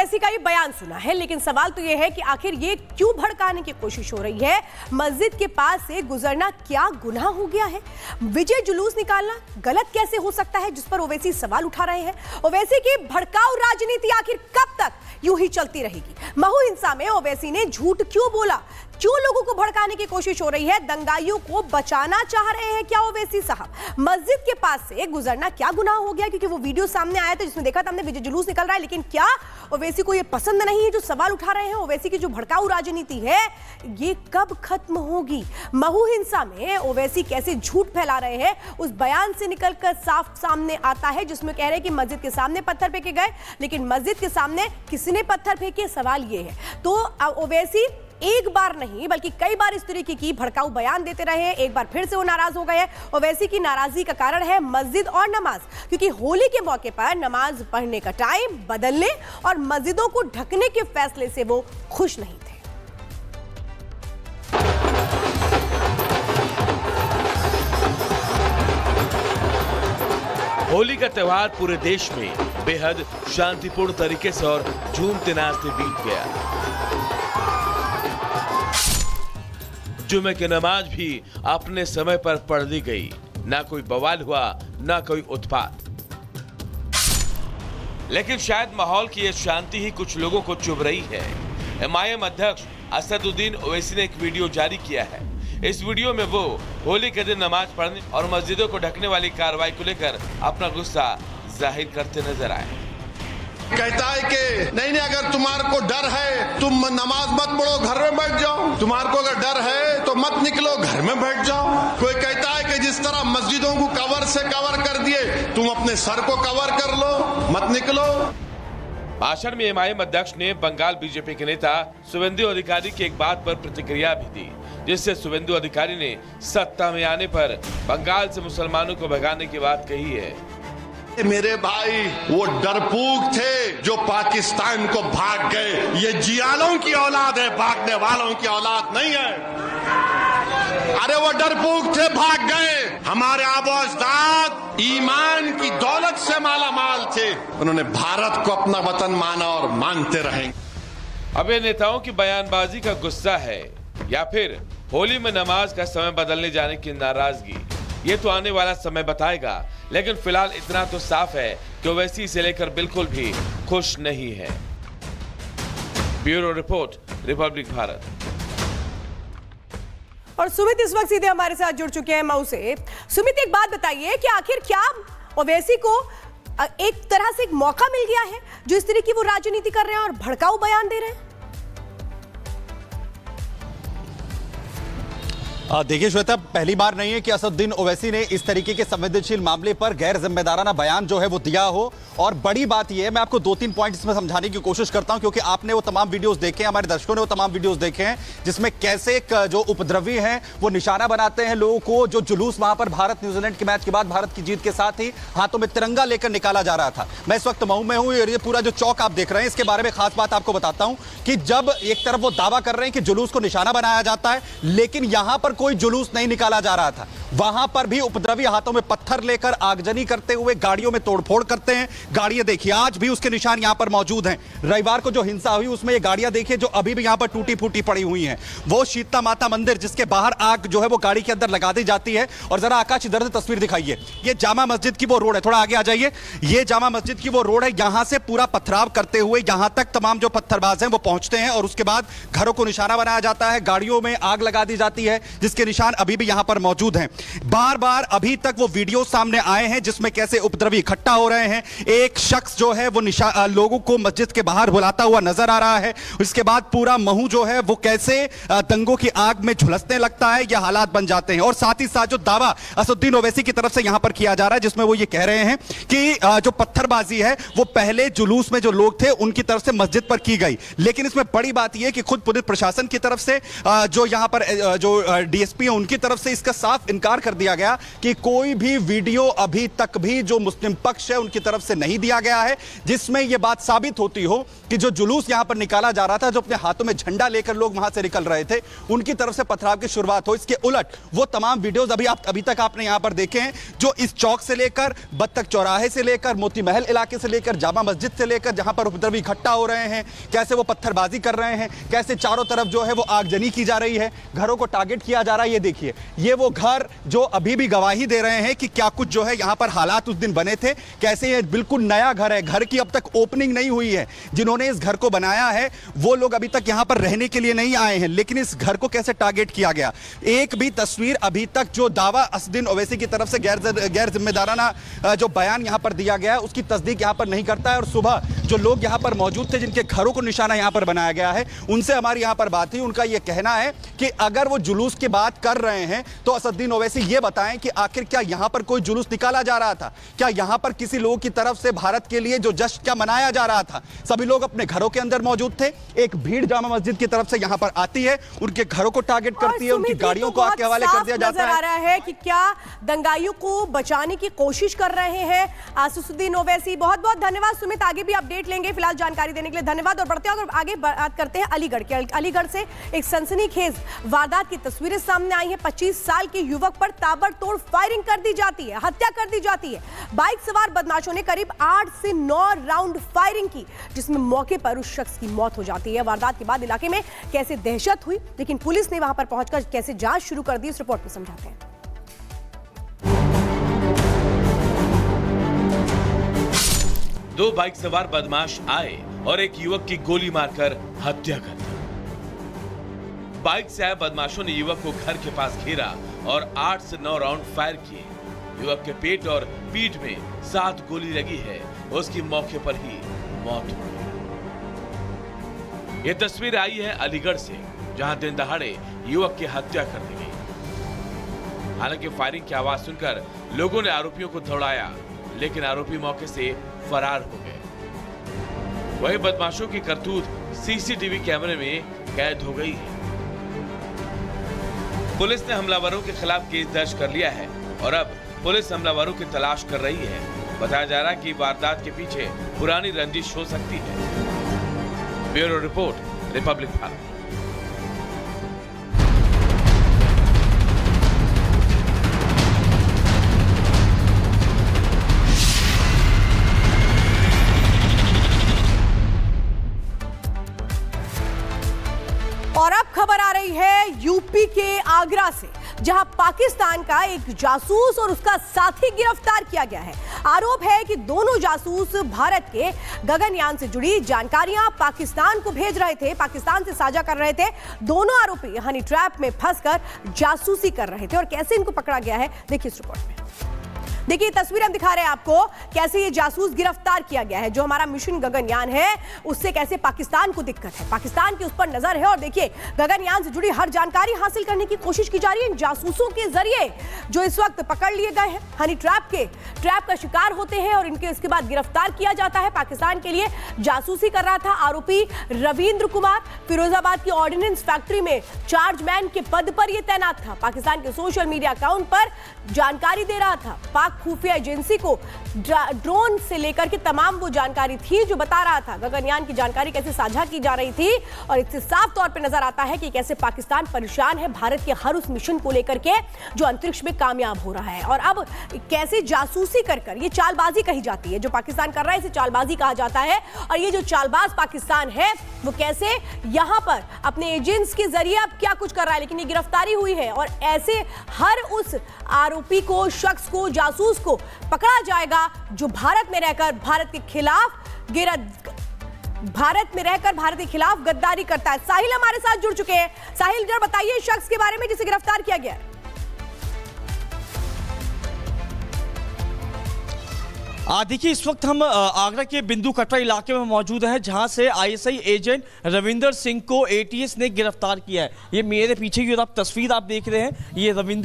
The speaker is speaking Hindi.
ओवैसी का ये बयान सुना है, लेकिन सवाल तो ये है कि आखिर ये क्यों भड़काने की कोशिश हो रही है। मस्जिद के पास से गुजरना क्या गुनाह हो गया है? विजय जुलूस निकालना गलत कैसे हो सकता है, जिस पर ओवैसी सवाल उठा रहे हैं। ओवैसी की भड़काऊ राजनीति आखिर कब तक यूं ही चलती रहेगी? महू हिंसा में ओवैसी ने झूठ क्यों बोला? क्यों लोगों को भड़काने की कोशिश हो रही है? दंगाइयों को बचाना चाह रहे हैं क्या ओवैसी साहब? मस्जिद के पास से गुजरना क्या गुनाह हो गया? क्योंकि वो वीडियो सामने आया था जिसमें देखा था हमने विजय जुलूस निकल रहा है, लेकिन क्या ओवैसी को ये पसंद नहीं है जो सवाल उठा रहे हैं? ओवैसी की जो भड़काऊ राजनीति है ये कब खत्म होगी? महू हिंसा में ओवैसी कैसे झूठ फैला रहे हैं उस बयान से निकलकर साफ सामने आता है, जिसमें कह रहे हैं कि मस्जिद के सामने पत्थर फेंके गए, लेकिन मस्जिद के सामने किसने पत्थर फेंके, सवाल ये है। तो ओवैसी एक बार नहीं बल्कि कई बार इस तरीके की भड़काऊ बयान देते रहे हैं। एक बार फिर से वो नाराज हो गए हैं। ओवैसी की नाराजगी का कारण है मस्जिद और नमाज, क्योंकि होली के मौके पर नमाज पढ़ने का टाइम बदलने और मस्जिदों को ढकने के फैसले से वो खुश नहीं थे। होली का त्योहार पूरे देश में बेहद शांतिपूर्ण तरीके से और झूमते नाचते बीत गया। जुमे की नमाज भी अपने समय पर पढ़ ली गई, ना कोई बवाल हुआ ना कोई उत्पात। लेकिन शायद माहौल की यह शांति ही कुछ लोगों को चुभ रही है। एमआईएम अध्यक्ष असदुद्दीन ओवैसी ने एक वीडियो जारी किया है। इस वीडियो में वो होली के दिन नमाज पढ़ने और मस्जिदों को ढकने वाली कार्रवाई को लेकर अपना गुस्सा जाहिर करते नजर आए। कहता है कि नहीं अगर तुम्हारे को डर है तुम नमाज मत पढ़ो, घर में बैठ जाओ। तुम्हारे को अगर डर है तो मत निकलो, घर में बैठ जाओ। कोई कहता है कि जिस तरह मस्जिदों को कवर से कवर कर दिए तुम अपने सर को कवर कर लो, मत निकलो। भाषण में एमआईएम अध्यक्ष ने बंगाल बीजेपी के नेता शुभेंदु अधिकारी की एक बात पर प्रतिक्रिया भी दी, जिससे शुभेंदु अधिकारी ने सत्ता में आने पर बंगाल से मुसलमानों को भगाने की बात कही है। मेरे भाई वो डरपोक थे जो पाकिस्तान को भाग गए। ये जियालों की औलाद है, भागने वालों की औलाद नहीं है। अरे वो डरपोक थे, भाग गए। हमारे आबोजदाद ईमान की दौलत से माला माल थे, उन्होंने भारत को अपना वतन माना और मानते रहेंगे। अब ये नेताओं की बयानबाजी का गुस्सा है या फिर होली में नमाज का समय बदलने जाने की नाराजगी, ये तो आने वाला समय बताएगा। लेकिन फिलहाल इतना तो साफ है कि ओवैसी इसे लेकर बिल्कुल भी खुश नहीं है। Bureau report, Republic Bharat. और सुमित इस वक्त सीधे हमारे साथ जुड़ चुके हैं मऊ से। सुमित, एक बात बताइए कि आखिर क्या ओवैसी को एक तरह से एक मौका मिल गया है जो इस तरह की वो राजनीति कर रहे हैं और भड़काऊ बयान दे रहे हैं? देखिए श्वेता, पहली बार नहीं है कि असदुद्दीन ओवैसी ने इस तरीके के संवेदनशील मामले पर गैर जिम्मेदाराना बयान जो है वो दिया हो। और बड़ी बात यह है, मैं आपको 2-3 पॉइंट इसमें समझाने की कोशिश करता हूं, क्योंकि आपने वो तमाम वीडियोस देखे हैं, हमारे दर्शकों ने वो तमाम वीडियोस देखे हैं, जिसमें कैसे जो उपद्रवी हैं वो निशाना बनाते हैं लोगों को। जो जुलूस वहां पर भारत न्यूजीलैंड के मैच के बाद भारत की जीत के साथ ही हाथों में तिरंगा लेकर निकाला जा रहा था। मैं इस वक्त मऊ में हूं, ये पूरा जो चौक आप देख रहे हैं, इसके बारे में खास बात आपको बताता हूं कि जब एक तरफ वो दावा कर रहे हैं कि जुलूस को निशाना बनाया जाता है, लेकिन यहां पर कोई जुलूस नहीं निकाला जा रहा था। वहां पर भी उपद्रवी हाथों में पत्थर लेकर आगजनी करते हुए गाड़ियों में तोड़फोड़ करते हैं। गाड़ियां देखिए, आज भी उसके निशान यहां पर मौजूद हैं। रविवार को जो हिंसा हुई उसमें ये गाड़ियां देखिए जो अभी भी यहां पर टूटी फूटी पड़ी हुई हैं। वो शीतला माता मंदिर जिसके बाहर आग जो है वो गाड़ी के अंदर लगा दी जाती है। और जरा आकाश इधर से तस्वीर दिखाइए, ये जामा मस्जिद की वो रोड है, थोड़ा आगे आ जाइए। ये जामा मस्जिद की वो रोड है, यहां से पूरा पथराव करते हुए यहां तक तमाम जो पत्थरबाज हैं वो पहुंचते हैं और उसके बाद घरों को निशाना बनाया जाता है, गाड़ियों में आग लगा दी जाती है, जिसके निशान अभी भी यहां पर मौजूद हैं। बार बार अभी तक वो वीडियो सामने आए हैं जिसमें कैसे उपद्रवी इकट्ठा हो रहे हैं। एक शख्स जो है वो लोगों को मस्जिद के बाहर बुलाता हुआ नजर आ रहा है। उसके बाद पूरा महू जो है वो कैसे दंगों की आग में झुलसने लगता है, ये हालात बन जाते हैं। और साथ ही साथ जो दावा असदुद्दीन ओवैसी की तरफ से यहां पर किया जा रहा है, जिसमें वो ये कह रहे हैं कि जो पत्थरबाजी है वो पहले जुलूस में जो लोग थे उनकी तरफ से मस्जिद पर की गई। लेकिन इसमें बड़ी बात यह कि खुद पुलिस प्रशासन की तरफ से जो यहां पर जो डीएसपी हैं उनकी तरफ से इसका साफ इनकार कर दिया गया कि कोई भी वीडियो अभी तक भी जो मुस्लिम पक्ष है उनकी तरफ से नहीं दिया गया है, जिसमें यह बात साबित होती हो कि जो जुलूस यहां पर निकाला जा रहा था, जो अपने हाथों में झंडा लेकर लोग वहां से निकल रहे थे, उनकी तरफ से पथराव की शुरुआत हो। इसके उलट वो तमाम वीडियोस अभी तक आपने यहां पर देखे हैं, जो इस चौक से लेकर बत्तख चौराहे से लेकर मोती महल इलाके से लेकर जामा मस्जिद से लेकर जहां पर उपद्रवी इकट्ठा हो रहे हैं, कैसे वो पत्थरबाजी कर रहे हैं, कैसे चारों तरफ जो है वो आगजनी की जा रही है, घरों को टारगेट किया जा रहा है। ये देखिए, ये वो घर जो अभी भी गवाही दे रहे हैं कि क्या कुछ जो है यहां पर हालात उस दिन बने थे, कैसे ये बिल्कुल नया घर है, घर की अब तक ओपनिंग नहीं हुई है। जिन्होंने इस घर को बनाया है वो लोग अभी तक यहां पर रहने के लिए नहीं आए हैं, लेकिन इस घर को कैसे टारगेट किया गया। एक भी तस्वीर अभी तक जो दावा असदुद्दीन ओवैसी की तरफ से गैर जिम्मेदाराना जो बयान यहां पर दिया गया है उसकी तस्दीक यहां पर नहीं करता है। और सुबह जो लोग यहां पर मौजूद थे, जिनके घरों को निशाना यहां पर बनाया गया है, उनसे हमारी यहां पर बात हुई। उनका यह कहना है कि अगर वो जुलूस की बात कर रहे हैं तो असदुद्दीन ओवैसी ये बताएं कि आखिर क्या यहां पर कोई जुलूस निकाला जा रहा था, क्या यहां पर किसी लोगों की तरफ से भारत के लिए जो जश्न क्या मनाया जा रहा था। सभी लोग अपने घरों के अंदर मौजूद थे। एक भीड़ जामा मस्जिद की तरफ से यहां पर आती है, उनके घरों को टारगेट करती है, उनकी गाड़ियों को आके हवाले कर दिया जाता है। नजर आ रहा है कि क्या दंगाइयों को बचाने की कोशिश कर रहे हैं असदुद्दीन ओवैसी। बहुत बहुत धन्यवाद सुमित, आगे भी अपडेट लेंगे। फिलहाल जानकारी देने के लिए धन्यवाद। और बढ़ते हैं और आगे बात करते हैं अलीगढ़ के। अलीगढ़ से एक सनसनीखेज वारदात की तस्वीरें सामने आई है। 25 साल के युवक पर ताबड़तोड़ फायरिंग कर दी जाती है, हत्या कर दी जाती है। बाइक सवार बदमाशों ने करीब 8 से 9 राउंड फायरिंग की, जिसमें मौके पर उस शख्स की मौत हो जाती है। वारदात के बाद इलाके में कैसे दहशत हुई, लेकिन पुलिस ने वहां पर पहुंचकर कैसे जांच शुरू कर दी, इस रिपोर्ट में समझाते हैं। दो बाइक सवार बदमाश आए और एक युवक की गोली मारकर हत्या कर दी। बाइक से आए बदमाशों ने युवक को घर के पास घेरा और 8 से 9 राउंड फायर किए। युवक के पेट और पीठ में 7 गोली लगी है, उसकी मौके पर ही मौत हो गई। यह तस्वीर आई है अलीगढ़ से, जहां दिन दहाड़े युवक की हत्या कर दी गई। हालांकि फायरिंग की आवाज सुनकर लोगों ने आरोपियों को दौड़ाया, लेकिन आरोपी मौके से फरार हो गए। वही बदमाशों की करतूत सीसीटीवी कैमरे में कैद हो गई है। पुलिस ने हमलावरों के खिलाफ केस दर्ज कर लिया है और अब पुलिस हमलावरों की तलाश कर रही है। बताया जा रहा है कि वारदात के पीछे पुरानी रंजिश हो सकती है। Bureau report, Republic Bharat. और अब खबर आ रही है यूपी के आगरा से, जहां पाकिस्तान का एक जासूस और उसका साथी गिरफ्तार किया गया है। आरोप है कि दोनों जासूस भारत के गगनयान से जुड़ी जानकारियां पाकिस्तान को भेज रहे थे, पाकिस्तान से साझा कर रहे थे। दोनों आरोपी हनी ट्रैप में फंसकर जासूसी कर रहे थे। और कैसे इनको पकड़ा गया है, देखिए इस रिपोर्ट में। देखिए तस्वीर हम दिखा रहे हैं आपको, कैसे ये जासूस गिरफ्तार किया गया है। जो हमारा मिशन गगनयान है उससे कैसे पाकिस्तान को दिक्कत है, पाकिस्तान की उस पर नजर है। और देखिए गगनयान से जुड़ी हर जानकारी हासिल करने की कोशिश की जा रही है इन जासूसों के जरिए, जो इस वक्त पकड़ लिए गए हैं। हनी ट्रैप का शिकार होते हैं और इनके इसके बाद गिरफ्तार किया जाता है। पाकिस्तान के लिए जासूसी कर रहा था आरोपी रविंद्र कुमार, फिरोजाबाद की ऑर्डिनेंस फैक्ट्री में चार्जमैन के पद पर यह तैनात था। पाकिस्तान के सोशल मीडिया अकाउंट पर जानकारी दे रहा था। पाक खुफिया एजेंसी को ड्रोन से लेकर के तमाम वो जानकारी थी जो बता रहा था गगनयान की जानकारी कैसे साझा की जा रही थी। और इससे साफ तौर पे नजर आता है कि कैसे पाकिस्तान परेशान है भारत के हर उस मिशन को लेकर के जो अंतरिक्ष में कामयाब हो रहा है। और अब कैसे जासूसी कर ये चालबाजी कही जाती है, जो पाकिस्तान कर रहा है इसे चालबाजी कहा जाता है। और ये जो चालबाज पाकिस्तान है वो कैसे यहां पर अपने एजेंट्स के जरिए अब क्या कुछ कर रहा है। लेकिन ये गिरफ्तारी हुई है और ऐसे हर उस आरोपी को, शख्स को, जासूस को पकड़ा जाएगा जो भारत में रहकर भारत के खिलाफ गद्दारी करता है। साहिल हमारे साथ जुड़ चुके हैं। साहिल जरा बताइए शख्स के बारे में जिसे गिरफ्तार किया गया है। देखिए इस वक्त हम आगरा के बिंदु कटरा इलाके में मौजूद हैं, जहां से आईएसआई एजेंट रविंदर सिंह को एटीएस ने गिरफ्तार किया है। ये मेरे पीछे की आप तस्वीर आप देख रहे हैं, ये रविंदर